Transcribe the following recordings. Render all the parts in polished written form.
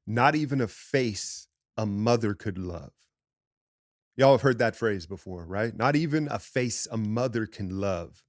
Not even a face a mother could love. Y'all have heard that phrase before, right? Not even a face a mother can love.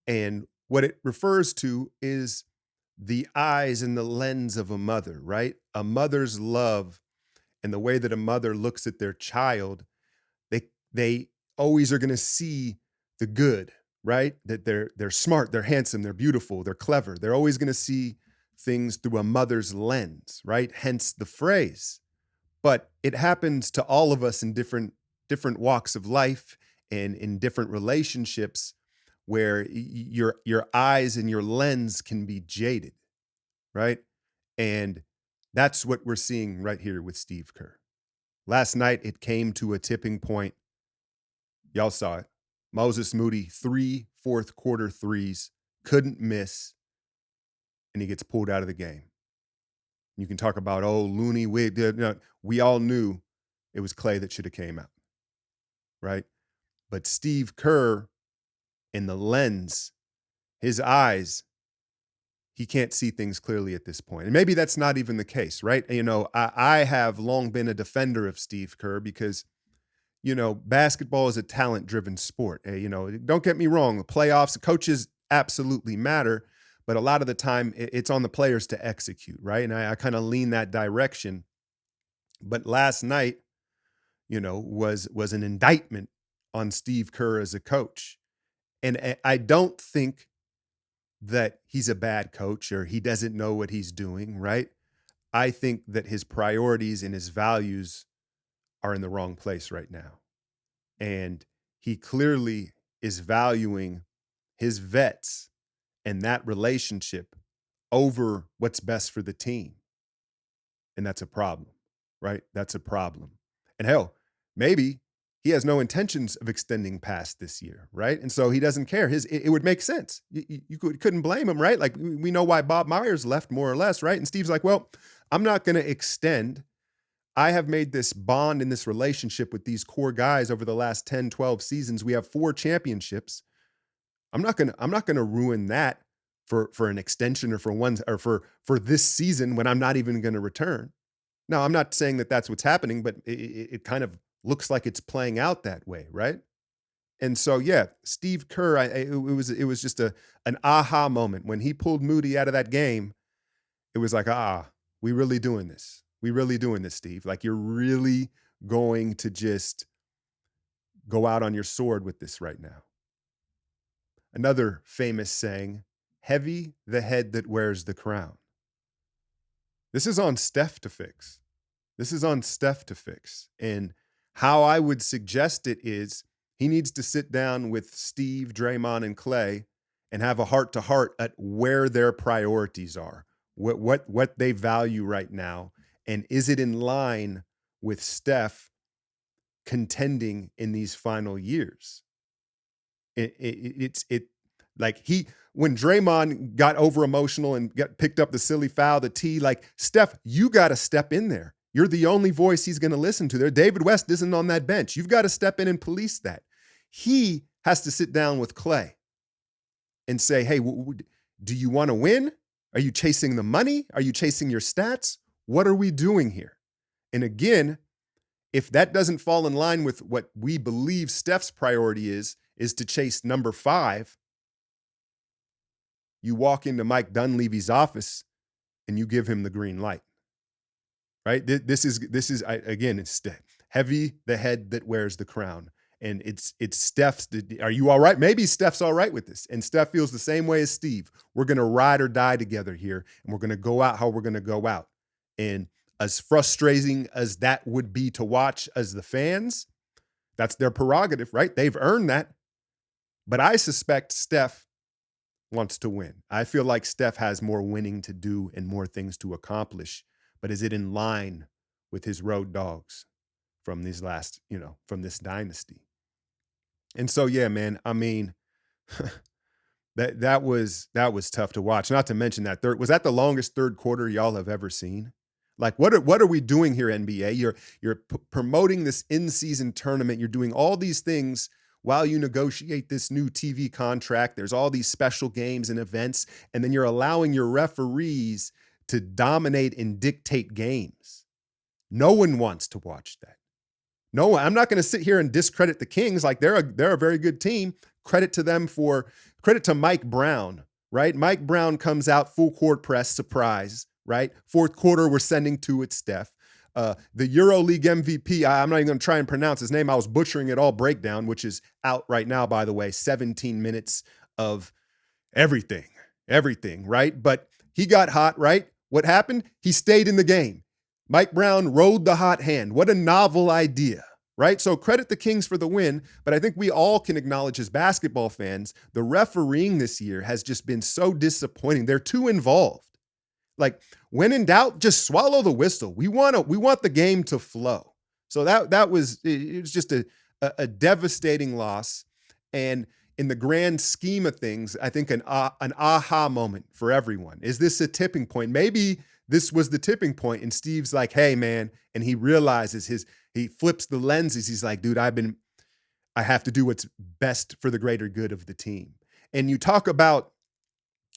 And what it refers to is the eyes and the lens of a mother, right? A mother's love and the way that a mother looks at their child, they always are going to see the good, right? That they're smart, they're handsome, they're beautiful, they're clever. They're always going to see things through a mother's lens, right? Hence the phrase. But it happens to all of us in different walks of life and in different relationships where your eyes and your lens can be jaded, right? And that's what we're seeing right here with Steve Kerr. Last night it came to a tipping point. Y'all saw it. Moses Moody, 3 fourth quarter threes, couldn't miss, and he gets pulled out of the game. You can talk about, oh, Looney, we all knew it was Clay that should have came out, right? But Steve Kerr, in the lens, his eyes, he can't see things clearly at this point. And maybe that's not even the case, right? I have long been a defender of Steve Kerr because, basketball is a talent-driven sport. Don't get me wrong, the playoffs, the coaches absolutely matter, but a lot of the time it's on the players to execute, right? And I kind of lean that direction. But last night, was an indictment on Steve Kerr as a coach. And I don't think that he's a bad coach or he doesn't know what he's doing, right? I think that his priorities and his values are in the wrong place right now. And he clearly is valuing his vets and that relationship over what's best for the team. And that's a problem, right? That's a problem. And hell, maybe he has no intentions of extending past this year, right? And so he doesn't care. It would make sense. You couldn't blame him, right? Like we know why Bob Myers left more or less, right? And Steve's like, well, I'm not going to extend. I have made this bond in this relationship with these core guys over the last 10, 12 seasons. We have 4 championships. I'm not going to ruin that for an extension or for this season when I'm not even going to return. Now, I'm not saying that that's what's happening, but it kind of looks like it's playing out that way, right? And so, yeah, Steve Kerr, it was just an aha moment when he pulled Moody out of that game. It was like, we really doing this. We really doing this, Steve. Like you're really going to just go out on your sword with this right now. Another famous saying, heavy the head that wears the crown. This is on Steph to fix. This is on Steph to fix. And how I would suggest it is he needs to sit down with Steve, Draymond, and Clay and have a heart to heart at where their priorities are, what they value right now, and is it in line with Steph contending in these final years? It's like when Draymond got over emotional and got picked up the silly foul, the T, like Steph, you got to step in there. You're the only voice he's going to listen to there. David West isn't on that bench. You've got to step in and police that. He has to sit down with Clay and say, hey, do you want to win? Are you chasing the money? Are you chasing your stats? What are we doing here? And again, if that doesn't fall in line with what we believe Steph's priority is to chase number 5, you walk into Mike Dunleavy's office and you give him the green light, right? This is again, it's heavy the head that wears the crown. And it's Steph's. Are you all right? Maybe Steph's all right with this. And Steph feels the same way as Steve. We're going to ride or die together here. And we're going to go out how we're going to go out. And as frustrating as that would be to watch as the fans, that's their prerogative, right? They've earned that. But I suspect Steph wants to win. I feel like Steph has more winning to do and more things to accomplish. But is it in line with his road dogs from these last, from this dynasty? And so, yeah, man, I mean, that was tough to watch. Not to mention that was that the longest third quarter y'all have ever seen? Like, what are we doing here, NBA? You're promoting this in-season tournament. You're doing all these things while you negotiate this new TV contract. There's all these special games and events, and then you're allowing your referees to dominate and dictate games. No one wants to watch that. No one. I'm not going to sit here and discredit the Kings. Like they're a very good team. Credit to Mike Brown, right? Mike Brown comes out full court press, surprise, right? Fourth quarter, we're sending two at Steph. The EuroLeague MVP, I'm not even going to try and pronounce his name. I was butchering it all. Breakdown, which is out right now, by the way. 17 minutes of everything, right? But he got hot, right? What happened? He stayed in the game. Mike Brown rode the hot hand. What a novel idea, right? So credit the Kings for the win, but I think we all can acknowledge as basketball fans, the refereeing this year has just been so disappointing. They're too involved. Like when in doubt, just swallow the whistle. We want the game to flow. So it was just a devastating loss. And in the grand scheme of things, I think an aha moment for everyone. Is this a tipping point? Maybe this was the tipping point, and Steve's like, hey, man, and he realizes he flips the lenses. He's like, dude, I have to do what's best for the greater good of the team. And you talk about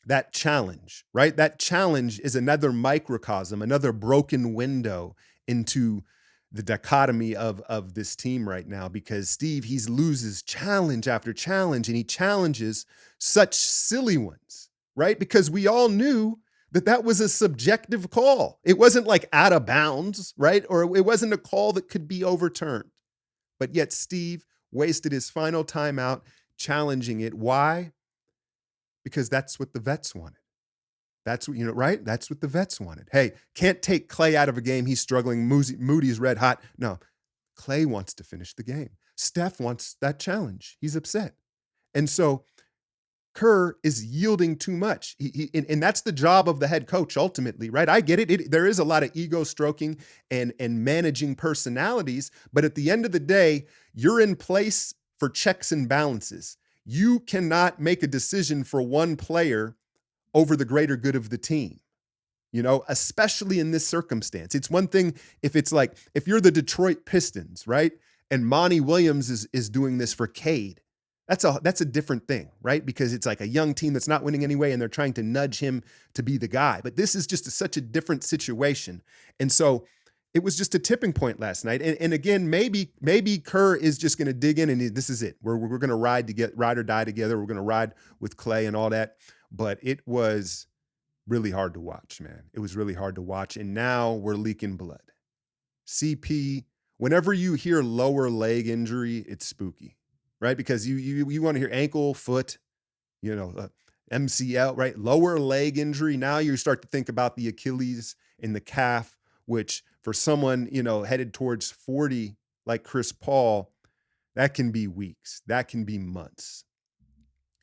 that challenge, right? That challenge is another microcosm, another broken window into the dichotomy of this team right now, because Steve, he loses challenge after challenge, and he challenges such silly ones, right? Because we all knew that was a subjective call. It wasn't like out of bounds, right? Or it wasn't a call that could be overturned. But yet Steve wasted his final timeout challenging it. Why? Because that's what the vets wanted. That's what, right? That's what the vets wanted. Hey, can't take Klay out of a game. He's struggling. Moody's red hot. No, Klay wants to finish the game. Steph wants that challenge. He's upset. And so Kerr is yielding too much. And that's the job of the head coach ultimately, right? I get it. There is a lot of ego stroking and managing personalities, but at the end of the day, you're in place for checks and balances. You cannot make a decision for one player over the greater good of the team, especially in this circumstance. It's one thing if it's like, if you're the Detroit Pistons, right? And Monty Williams is doing this for Cade. That's a different thing, right? Because it's like a young team that's not winning anyway, and they're trying to nudge him to be the guy. But this is just such a different situation. And so it was just a tipping point last night. And again, maybe Kerr is just going to dig in, and this is it. We're going to ride or die together. We're going to ride with Klay and all that. But it was really hard to watch, man. It was really hard to watch. And now we're leaking blood. CP, whenever you hear lower leg injury, it's spooky, right? Because you want to hear ankle, foot, MCL, right? Lower leg injury. Now you start to think about the Achilles and the calf, which for someone, headed towards 40 like Chris Paul, that can be weeks. That can be months.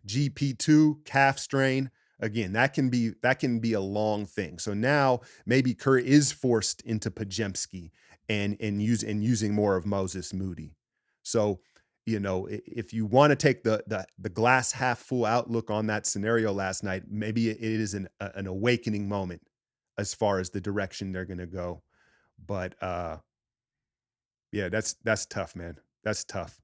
GP2, calf strain, again, that can be a long thing. So now maybe Kerr is forced into Podziemski and using more of Moses Moody. So, if you want to take the glass half full outlook on that scenario last night, maybe it is an awakening moment as far as the direction they're going to go. But yeah, that's tough, man. That's tough.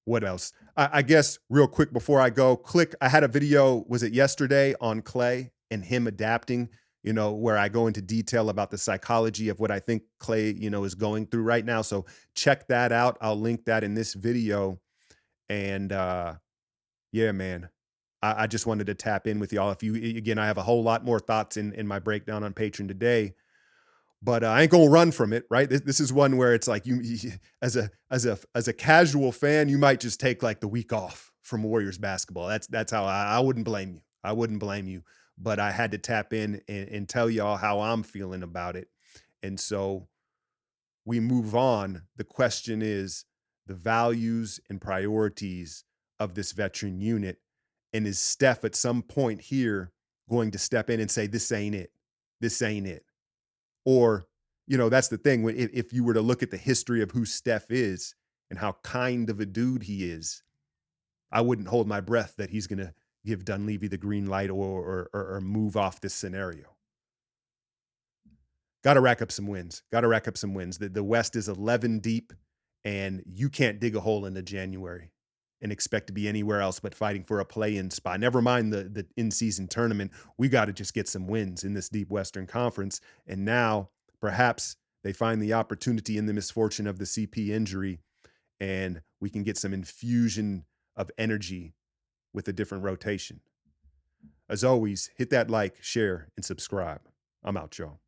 What else? I guess real quick before I go, I had a video, was it yesterday, on Klay and him adapting, where I go into detail about the psychology of what I think Klay, is going through right now. So check that out. I'll link that in this video. And yeah, man, I just wanted to tap in with y'all. Again, I have a whole lot more thoughts in my breakdown on Patreon today. But I ain't gonna run from it, right? This is one where it's like you as a casual fan, you might just take like the week off from Warriors basketball. That's how I wouldn't blame you. I wouldn't blame you. But I had to tap in and tell y'all how I'm feeling about it. And so we move on. The question is the values and priorities of this veteran unit. And is Steph at some point here going to step in and say, this ain't it? This ain't it. Or, that's the thing. If you were to look at the history of who Steph is and how kind of a dude he is, I wouldn't hold my breath that he's going to give Dunleavy the green light or move off this scenario. Got to rack up some wins. The West is 11 deep, and you can't dig a hole into January. and expect to be anywhere else but fighting for a play-in spot. Never mind the in-season tournament. We got to just get some wins in this deep Western Conference. And now perhaps they find the opportunity in the misfortune of the CP injury, and we can get some infusion of energy with a different rotation. As always, hit that like, share, and subscribe. I'm out, y'all.